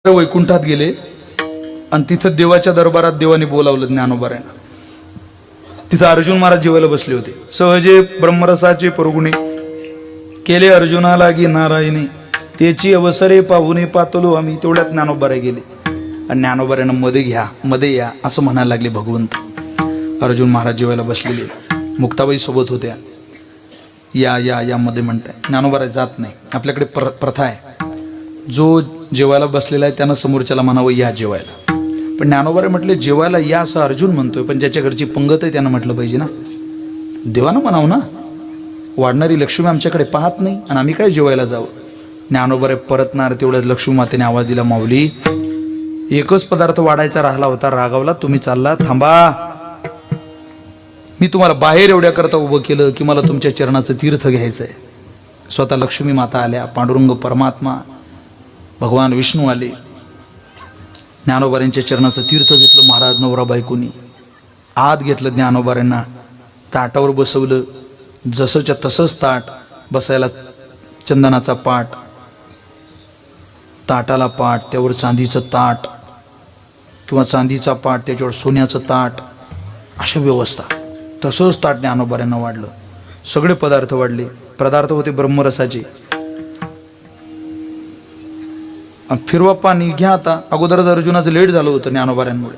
वैकुंठात गेले आणि तिथं देवाच्या दरबारात देवाने बोलावलं ज्ञानोबारायना. तिथं अर्जुन महाराज जेवायला बसले होते. सहजे ब्रह्मरसाचे परगुणे केले अर्जुनाला गी नारायणे, त्याची अवसरे पाहुणे पातलो आम्ही. तेवढ्यात ज्ञानोबाराय गेले आणि ज्ञानोबारायना मध्ये या असं म्हणायला लागले भगवंत. अर्जुन महाराज जेवायला बसलेले, मुक्ताबाई सोबत होत्या. या या या मध्ये म्हणताय. ज्ञानोबाराय जात नाही. आपल्याकडे प्रथा आहे, जो जेवायला बसलेला आहे त्यानं समोरच्याला म्हणावं या जेवायला. पण ज्ञानोबाराय म्हटले जेवायला या असं अर्जुन म्हणतोय, पण ज्याच्या घरची पंगत आहे त्यानं म्हटलं पाहिजे ना, देवानं म्हणावं ना. वाढणारी लक्ष्मी आमच्याकडे पाहत नाही आणि आम्ही काय जेवायला जावं. ज्ञानोबाराय परतणार तेवढ्याच लक्ष्मी मातेने आवाज दिला, माऊली एकच पदार्थ वाढायचा राहिला होता, रागावला तुम्ही, चालला, थांबा. मी तुम्हाला बाहेर एवढ्या करता उभं केलं की मला तुमच्या चरणाचं तीर्थ घ्यायचंय. स्वतः लक्ष्मी माता आल्या, पांडुरंग परमात्मा भगवान विष्णू आले. ज्ञानोबारायांच्या चरणाचं तीर्थ घेतलं महाराज नवरा बायकोनी. आत घेतलं ज्ञानोबारायांना, ताटावर बसवलं. जसंच्या तसंच ताट, बसायला चंदनाचा पाट, ताटाला पाट, त्यावर चांदीचं ताट किंवा चांदीचा पाट, त्याच्यावर सोन्याचं ताट, अशा व्यवस्था. तसंच ताट ज्ञानोबारायांना वाढलं. सगळे पदार्थ वाढले. पदार्थ होते ब्रह्मरसाचे. फिरवा पाणी घ्या आता. अगोदरच अर्जुनाचं लेट झालं होतं ज्ञानोबारायांमुळे.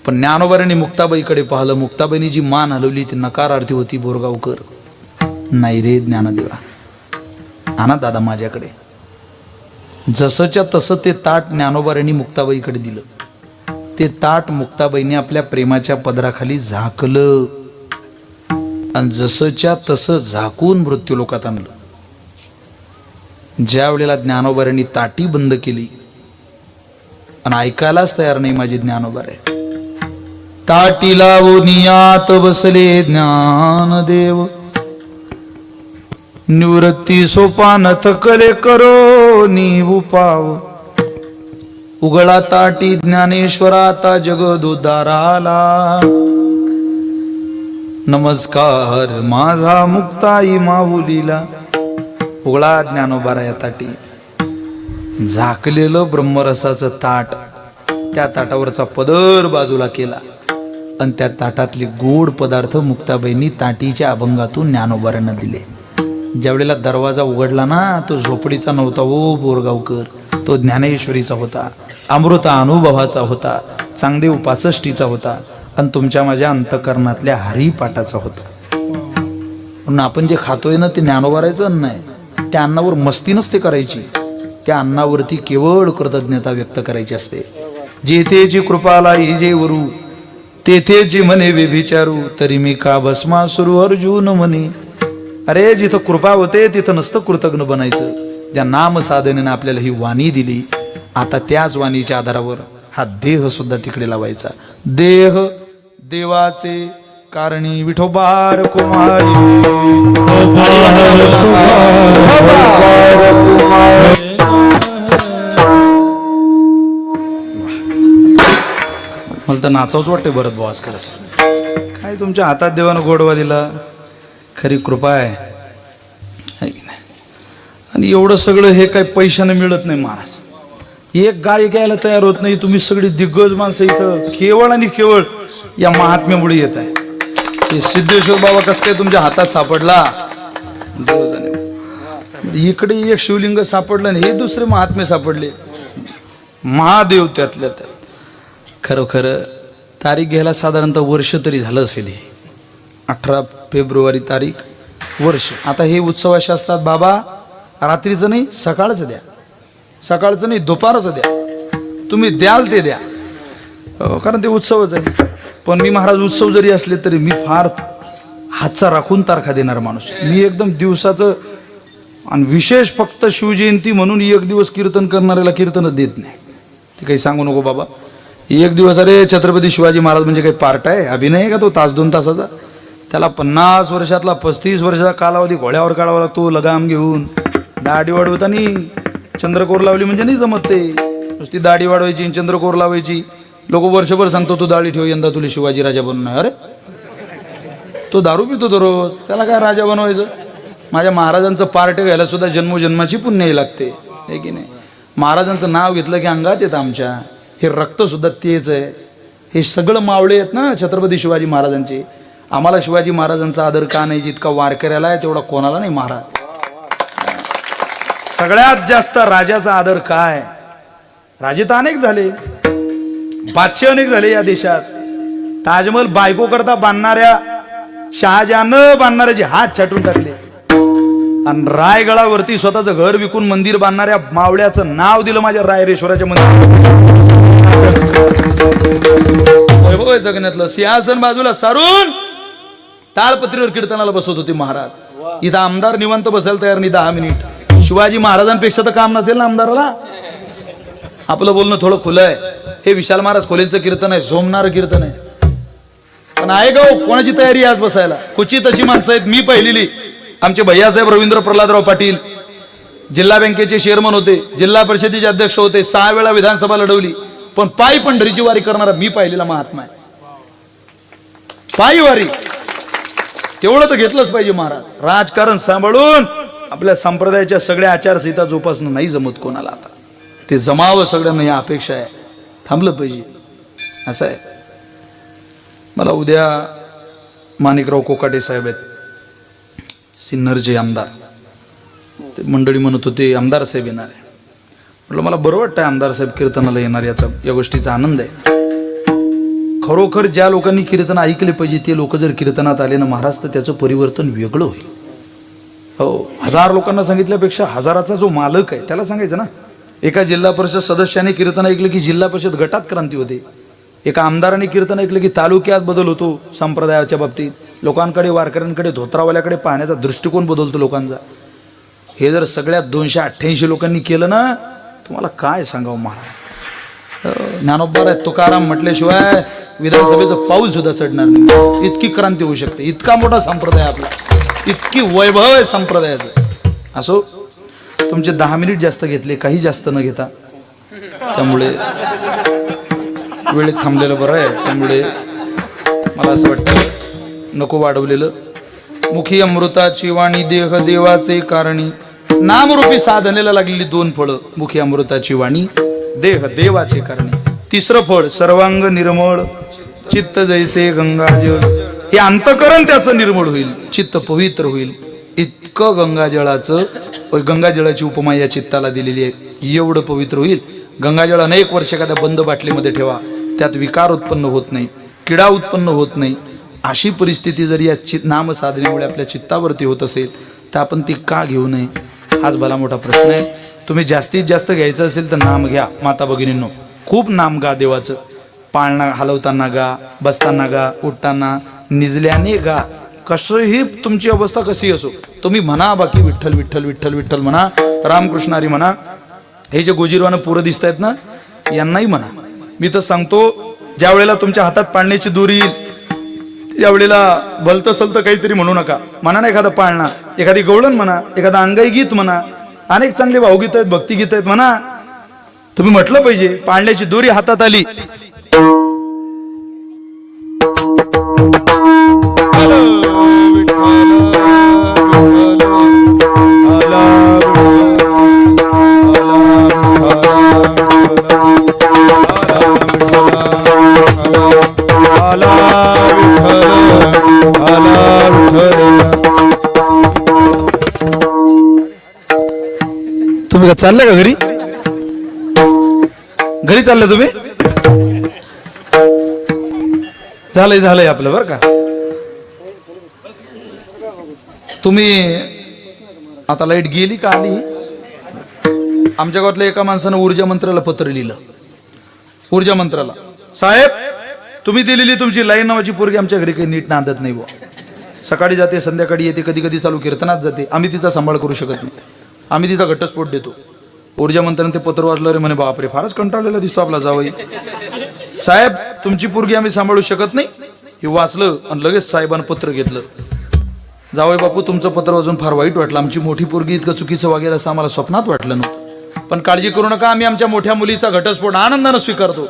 पण ज्ञानोबारायांनी मुक्ताबाईकडे पाहिलं. मुक्ताबाईंनी जी मान हलवली ती नकारार्थी होती. बोरगावकर, नाही रे ज्ञानदेवा, आणा दादा माझ्याकडे. जसंच्या तसं ते ताट ज्ञानोबारायांनी मुक्ताबाईकडे दिलं. ते ताट मुक्ताबाईंनी आपल्या प्रेमाच्या पदराखाली झाकलं आणि जसंच्या तसं झाकून मृत्यूलोकात आणलं. ज्या वेळेला ज्ञानोबारायांनी ताटी बंद केली आणि ऐकायलाच तयार नाही माझे ज्ञानोबाराय. ताटी लावून आत बसले ज्ञानदेव, निवृत्ती सोपान थकले करो नीव पाव. उघडा ताटी ज्ञानेश्वराता जगदोद्धाराला, नमस्कार माझा मुक्ताई माऊलीला. उघडा ज्ञानोबाराया ताटी. झाकलेलं ब्रह्मरसाचं ताट, त्या ताटावरचा पदर बाजूला केला आणि त्या ताटातले गोड पदार्थ मुक्ताबाईंनी ताटीच्या अभंगातून ज्ञानोबारायांना दिले. ज्या वेळेला दरवाजा उघडला ना, तो झोपडीचा नव्हता हो बोरगावकर, तो ज्ञानेश्वरीचा होता, अमृता अनुभवाचा होता, चांगदेव 65चा होता आणि तुमच्या माझ्या अंतकरणातल्या हरिपाठाचा होता. म्हणून आपण जे खातोय ना ते ज्ञानोबारायचं अन्न आहे. त्या अन्नावर मस्ती नसते करायची, त्या अन्नावरती केवळ कृतज्ञता व्यक्त करायची असते. जेथे जी कृपाला जे वरू, तेथे जी म्हणे व्यभिचारू, तरी मी का भस्मासुरू अर्जुन म्हणे. अरे जिथं कृपा होते तिथं नसतं कृतज्ञ बनायचं. ज्या नाम साधनेनं आपल्याला ही वाणी दिली, आता त्याच वाणीच्या आधारावर हा देह सुद्धा तिकडे लावायचा. देह देवाचे कारणी विठोबार कुमारी. मला तर नाचावच वाटते भरत भाऊ आज. खरंच काय तुमच्या हातात देवानं गोडवा दिला, खरी कृपा आहे. आणि एवढं सगळं हे काय पैशाने मिळत नाही महाराज. एक गाय घ्यायला तयार होत नाही. तुम्ही सगळी दिग्गज माणसं इथं केवळ आणि केवळ या महात्म्यामुळे येत आहे. हे सिद्धेश्वर बाबा कसं काय तुमच्या हातात सापडला देव जाणे. इकडे एक शिवलिंग सापडलं आणि हे दुसरे महात्मे सापडले, महादेव त्यातल्या त्यात. खरोखर तारीख घ्यायला साधारणतः वर्ष तरी झालं असेल. 18 फेब्रुवारी तारीख, वर्ष. आता हे उत्सव असे असतात बाबा, रात्रीचं नाही सकाळचं द्या, सकाळचं नाही दुपारचं द्या, तुम्ही द्याल ते द्या, कारण ते उत्सवच आहे. पण मी महाराज उत्सव जरी असले तरी मी फार हातचा राखून तारखा देणार माणूस. मी एकदम दिवसाचं आणि विशेष फक्त शिवजयंती म्हणून एक दिवस कीर्तन करणाऱ्याला कीर्तनच देत नाही. ते काही सांगू नको बाबा. एक दिवस, अरे छत्रपती शिवाजी महाराज म्हणजे काही पार्ट आहे, अभिनय आहे का तो 1-2 तासाचा? त्याला 50 वर्षातला 35 वर्षाचा कालावधी घोड्यावर काढावा लागतो, लगाम घेऊन. दाढी वाढवताना चंद्रकोर लावली म्हणजे नाही जमत. ते नुसती दाढी वाढवायची, चंद्रकोर लावायची. लोक वर्षभर सांगतो तू दाढी ठेव, यंदा तुला शिवाजी राजा बनवणार. अरे तो दारू पितो दररोज, त्याला काय राजा बनवायचं? माझ्या महाराजांचं पार्ट घ्यायला सुद्धा जन्मोजन्माची पुण्याई लागते, आहे की नाही? महाराजांचं नाव घेतलं की अंगात येतं आमच्या. हे रक्त सुद्धा तेच आहे. हे सगळं मावळे आहेत ना छत्रपती शिवाजी महाराजांचे. आम्हाला शिवाजी महाराजांचा आदर का नाही? जितका वारकऱ्याला आहे तेवढा कोणाला नाही महाराज. सगळ्यात जास्त राजाचा आदर काय? राजे तर अनेक झाले, बादशाह अनेक झाले या देशात. ताजमहल बायको करता बांधणाऱ्या शहाजहान बांधणाऱ्याचे हात छाटून टाकले आणि रायगडावरती स्वतःचं घर विकून मंदिर बांधणाऱ्या मावळ्याचं नाव दिलं माझ्या रायरेश्वराच्या मंदिर. वैभव जगण्यातलं सिंहासन बाजूला सारून ताळपत्रीवर कीर्तनाला बसवत होते महाराज. इथं आमदार निवांत बसायला तयार नाही 10 मिनिट. शिवाजी महाराजांपेक्षा तर काम नसेल ना आमदाराला. आपलं बोलणं थोडं खुलं आहे. हे विशाल महाराज खोलेंचं कीर्तन आहे, झोमणारं कीर्तन आहे. पण आहे गाव कोणाची तयारी आज बसायला? क्वचित अशी माणसं आहेत. मी पहिलेली. आमचे भैयासाहेब रवींद्र प्रल्हादराव पाटील जिल्हा बँकेचे चेअरमन होते, जिल्हा परिषदेचे अध्यक्ष होते, 6 वेळा विधानसभा लढवली. पण पायी पंढरीची वारी करणारा मी पाहिलेला महात्मा आहे. पायी वारी तेवढं तर घेतलंच पाहिजे महाराज. राजकारण सांभाळून आपल्या संप्रदायाच्या सगळ्या आचारसंहिता जोपासणं नाही जमत कोणाला. आता ते जमावं सगळ्यांना ही अपेक्षा आहे. थांबलं पाहिजे असं आहे. मला उद्या माणिकराव कोकाटे साहेब आहेत, सिन्नरचे आमदार. ते मंडळी म्हणत होते आमदार साहेब येणार आहे. म्हटलं मला बरं वाटतं आमदार साहेब कीर्तनाला येणार, या गोष्टीचा आनंद आहे. खरोखर ज्या लोकांनी कीर्तन ऐकले पाहिजे ते लोक जर कीर्तनात आले ना महाराज तर त्याचं परिवर्तन वेगळं होईल. हो, 1000 लोकांना सांगितल्यापेक्षा 1000चा जो मालक आहे त्याला सांगायचं ना. एका जिल्हा परिषद सदस्याने कीर्तन ऐकलं की जिल्हा परिषद गटात क्रांती होते. एका आमदाराने कीर्तन ऐकलं की तालुक्यात बदल होतो. संप्रदायाच्या बाबतीत लोकांकडे, वारकऱ्यांकडे, धोत्रावाल्याकडे पाहण्याचा दृष्टिकोन बदलतो लोकांचा. हे जर सगळ्यात 288 लोकांनी केलं ना, तुम्हाला काय सांगावं महाराज. ज्ञानोबा तुकाराम म्हटल्याशिवाय विधानसभेचं पाऊल सुद्धा चढणार नाही. इतकी क्रांती होऊ शकते. इतका मोठा संप्रदाय आपला, इतकी वैभव आहे संप्रदायाचं. असो, तुमचे 10 मिनिट जास्त घेतले, काही जास्त न घेता. त्यामुळे वेळेत थांबलेलं बरं आहे. त्यामुळे मला असं वाटतं नको वाढवलेलं. मुखी अमृताची वाणी देह देवाचे कारणी. नामरूपी साधनेला लागलेली 2 फळं. मुखी अमृताची वाणी, देह देवाचे कारणी. 3रं फळ सर्वांग निर्मळ, चित्त जैसे गंगाजळ. हे अंतकरण त्याचं निर्मळ होईल, चित्त पवित्र होईल. इतकं गंगाजळाची उपमा या चित्ताला दिलेली आहे. एवढं पवित्र होईल. गंगाजळ अनेक वर्ष एखाद्या बंद बाटलीमध्ये ठेवा, त्यात विकार उत्पन्न होत नाही, किडा उत्पन्न होत नाही. अशी परिस्थिती जर या नाम साधनेमुळे आपल्या चित्तावरती होत असेल तर आपण ती का घेऊ नये? हाच भला मोठा प्रश्न आहे. तुम्ही जास्तीत जास्त घ्यायचं असेल तर नाम घ्या माता भगिनींनो. खूप नाम गा देवाचं. पाळणा हलवताना गा, बसताना गा, उठताना, निजल्याने गा. कसंही तुमची अवस्था कशी असो तुम्ही म्हणा. बाकी विठ्ठल विठ्ठल विठ्ठल विठ्ठल म्हणा, रामकृष्ण हरी म्हणा. हे जे गोजीरवानं पोरं दिसत आहेत ना, यांनाही म्हणा. मी तर सांगतो, ज्या वेळेला तुमच्या हातात पाळण्याची दोरी येईल त्यावेळेला भलतं सलतं काहीतरी म्हणू नका. म्हणा ना एखादा पाळणा, एखादी गवळण म्हणा, एखादा अंगाई गीत म्हणा. अनेक चांगले भावगीत आहेत, भक्तिगीत आहेत म्हणा. तुम्ही म्हटलं पाहिजे पाळण्याची दोरी हातात आली, तुम्ही का चाललंय का घरी? घरी चाललंय तुम्ही? झालंय आपलं बरं का. तुम्ही आता लाईट गेली का आली? आमच्या गावातल्या एका माणसानं ऊर्जा मंत्र्याला पत्र लिहिलं. ऊर्जा मंत्र्याला, साहेब तुम्ही दिलेली तुमची लाईन नावाची पोरगी आमच्या घरी काही नीट नांदत नाही बुवा. सकाळी जाते, संध्याकाळी येते, कधी कधी चालू कीर्तनात जाते. आम्ही तिचा सांभाळ करू शकत नाही. आम्ही तिचा घटस्फोट देतो. ऊर्जा मंत्र्याने ते पत्र वाचलं. रे म्हणे बापरे, फारच कंटाळलेला दिसतो आपला जावई. साहेब तुमची पोरगी आम्ही सांभाळू शकत नाही. हे वाचलं आणि लगेच साहेबांना पत्र घेतलं. जावई बापू तुमचं पत्र वाचून फार वाईट वाटलं. आमची मोठी पोरगी इतकं चुकीचं वागेल असं आम्हाला स्वप्नात वाटलं नव्हतं. पण काळजी करू नका, आम्ही आमच्या मोठ्या मुलीचा घटस्फोट आनंदानं स्वीकारतो.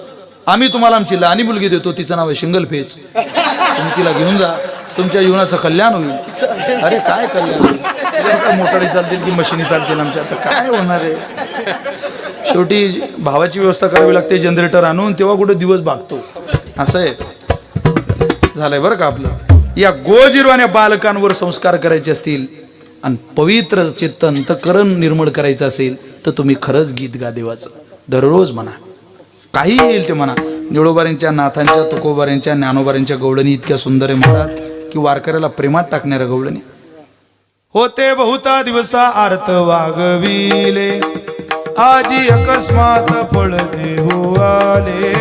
आम्ही तुम्हाला आमची लहानी मुलगी देतो. तिचं नाव आहे शिंगल फेज. तुम्ही तिला घेऊन जा, तुमच्या जीवनाचं कल्याण होईल. अरे काय कल्याण? मोटारी चालतील की मशिनी चालतील आमच्या? आता काय होणार आहे? शेवटी भावाची व्यवस्था करावी लागते जनरेटर आणून, तेव्हा कुठे दिवस भागतो. असं आहे झालंय बरं का आपलं. या गोजिरवाण्या बालकांवर संस्कार करायचे असतील आणि पवित्र चित्त अंतःकरण निर्मळ करायचं असेल तर तुम्ही खरंच गीत गा देवाचं. दररोज म्हणा, काही येईल ते म्हणा. निळोबाऱ्यांच्या, नाथांच्या, तुकोबाऱ्यांच्या, ज्ञानोबाऱ्यांच्या गवळणी इतक्या सुंदर आहे म्हणतात की वारकऱ्याला प्रेमात टाकणाऱ्या गवळणी. होते बहुता दिवसा आर्त वागविले, आजी अकस्मात फळ देऊ आले.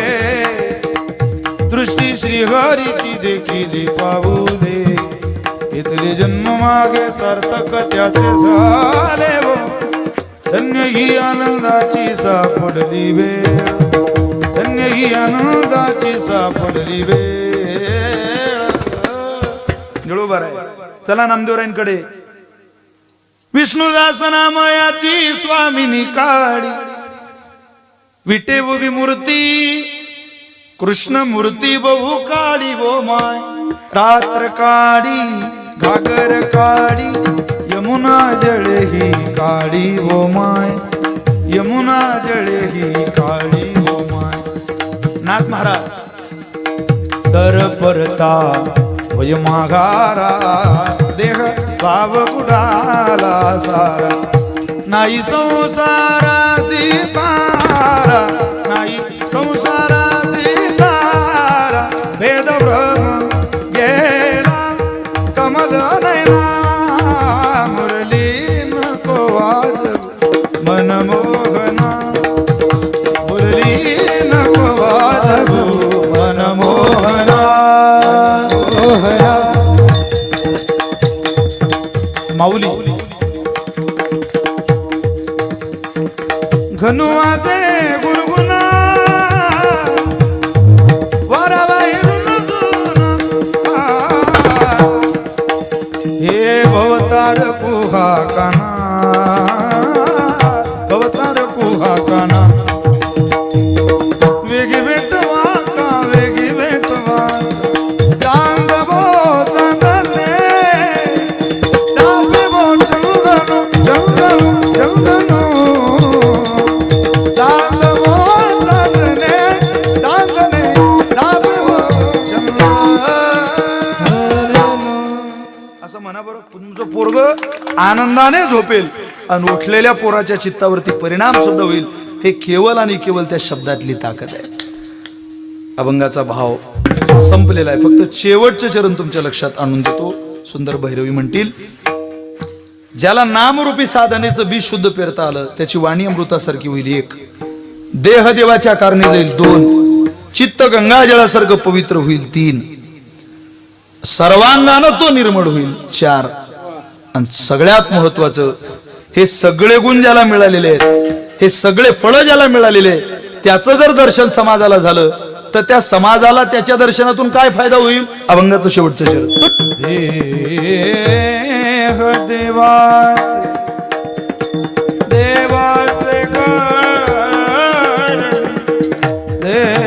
दृष्टी श्रीहरीची देखील पाहू दे, इथले जन्म मागे सार्थक त्याचे झाले हो. धन्य ही आनंदाची सापडली वेळ, धन्य ही आनंदाची सापडली वेळ. निळोबार आहे. चला नामदेवरायांकडे. विष्णुदास नामयाची स्वामिनी काळी, विटे उभी मूर्ती कृष्ण मूर्ती बहु काळी वो माय. रात्र काळी घागर काळी, यमुना जळे ही काळी वो माय. यमुना जळे ही काळी वो माय. नाथ महाराज. तर परता वय माघारा, देह भाव कुडाला सारा. नाही संसारा सीतारा, नाही संसारा सीतारा. भेद भ्रम गेला कमल नैना, मुरली नको वाज मनमोहना. मुरली नको वाज मनमोहना. माऊली घनुआते गुणगुणा, वारावाहिरून जुना. हे भवतार कुहा काना, भवतार कुहा काना. वेगी भेटवा का वेगी भेटवा, चांद बो चांदने, चापे बो चंदनो चंदनो चंदनो. चांद बो चांदने चांदने, चापे बो चंदनो. असं म्हणा बरं. तुमचं पोरग आनंदाने झोपेल आणि उठलेल्या पोराच्या चित्तावरती परिणाम सुद्धा होईल. हे केवळ आणि केवळ त्या शब्दातली ताकद आहे. अभंगाचा भाव संपलेला आहे. फक्त शेवटचे चरण तुमच्या लक्षात आणून देतो. सुंदर भैरवी म्हणतील, ज्याला नामरूपी साधनेचं बीज शुद्ध पेरता आलं त्याची वाणी अमृतासारखी होईल 1. देह देवाच्या कारणे जाईल 2. चित्त गंगाजळासारखं पवित्र होईल 3. सर्वांगानं तो निर्मळ होईल 4. आणि सगळ्यात महत्वाचं, हे सगळे गुण ज्याला मिळालेले आहेत, हे सगळे फळं ज्याला मिळालेले आहेत, त्याचं जर दर्शन समाजाला झालं तर त्या समाजाला त्याच्या दर्शनातून काय फायदा होईल. अभंगाचं शेवटचं चरण. देह देवाचे देवाचे कारण, देह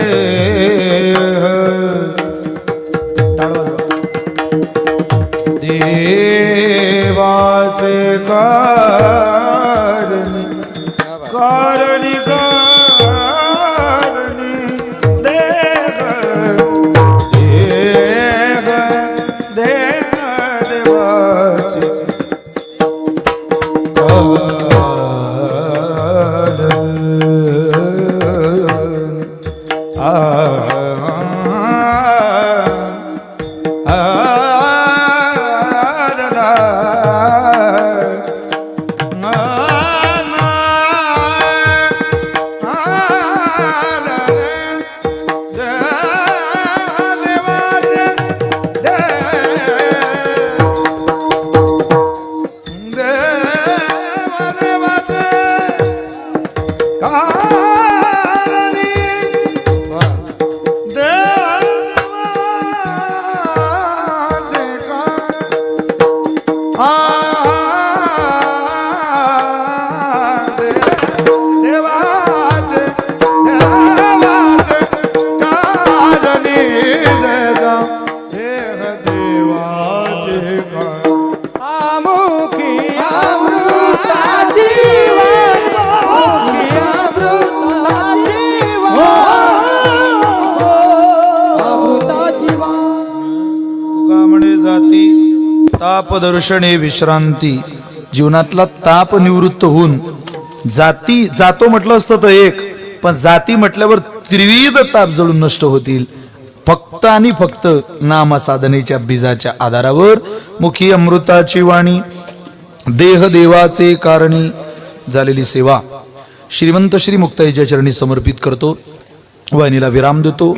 देवाचे कारण, कारणी कारणी देह देह देह देवाचे ताप दर्शने विश्रांती, जीवनातला ताप निवृत्त होऊन जातो म्हटलं असतं तर एक, पण जाती म्हटल्यावर त्रिविध ताप जळून नष्ट होतील. फक्त आणि फक्त नाम साधनेच्या बीजाच्या आधारावर मुखी अमृताची वाणी, देह देवाचे कारणी झालेली सेवा श्रीमंत श्री मुक्ताईच्या चरणी समर्पित करतो. वाणीला विराम देतो.